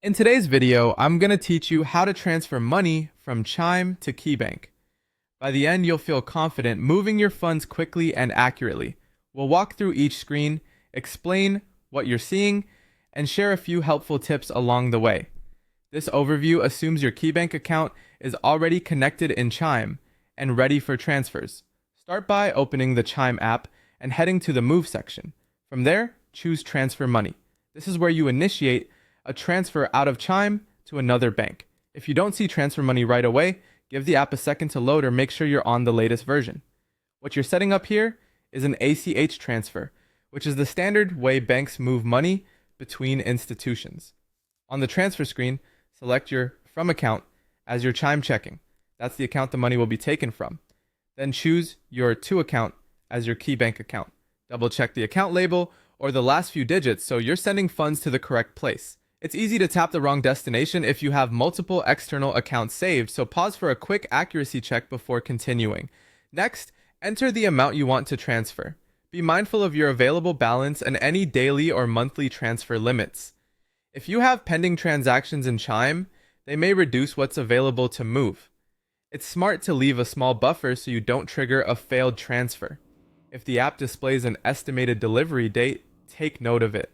In today's video, I'm going to teach you how to transfer money from Chime to KeyBank. By the end, you'll feel confident moving your funds quickly and accurately. We'll walk through each screen, explain what you're seeing, and share a few helpful tips along the way. This overview assumes your KeyBank account is already connected in Chime and ready for transfers. Start by opening the Chime app and heading to the Move section. From there, choose Transfer Money. This is where you initiate a transfer out of Chime to another bank. If you don't see transfer money right away, give the app a second to load or make sure you're on the latest version. What you're setting up here is an ACH transfer, which is the standard way banks move money between institutions. On the transfer screen, select your From account as your Chime checking. That's the account the money will be taken from. Then choose your To account as your KeyBank account. Double check the account label or the last few digits so you're sending funds to the correct place. It's easy to tap the wrong destination if you have multiple external accounts saved, so pause for a quick accuracy check before continuing. Next, enter the amount you want to transfer. Be mindful of your available balance and any daily or monthly transfer limits. If you have pending transactions in Chime, they may reduce what's available to move. It's smart to leave a small buffer so you don't trigger a failed transfer. If the app displays an estimated delivery date, take note of it.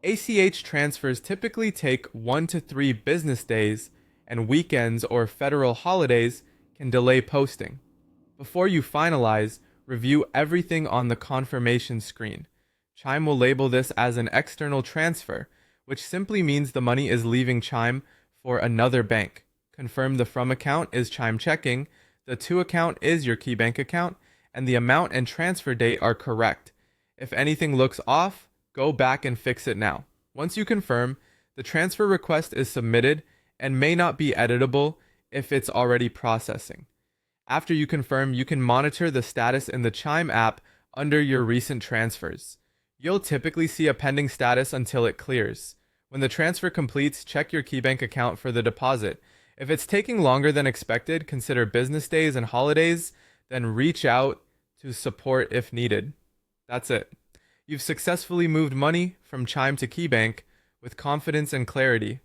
ACH transfers typically take 1 to 3 business days, and weekends or federal holidays can delay posting. Before you finalize, review everything on the confirmation screen. Chime will label this as an external transfer, which simply means the money is leaving Chime for another bank. Confirm the From account is Chime checking, the To account is your KeyBank account, and the amount and transfer date are correct. If anything looks off, go back and fix it now. Once you confirm, the transfer request is submitted and may not be editable if it's already processing. After you confirm, you can monitor the status in the Chime app under your recent transfers. You'll typically see a pending status until it clears. When the transfer completes, check your KeyBank account for the deposit. If it's taking longer than expected, consider business days and holidays, then reach out to support if needed. That's it. You've successfully moved money from Chime to KeyBank with confidence and clarity.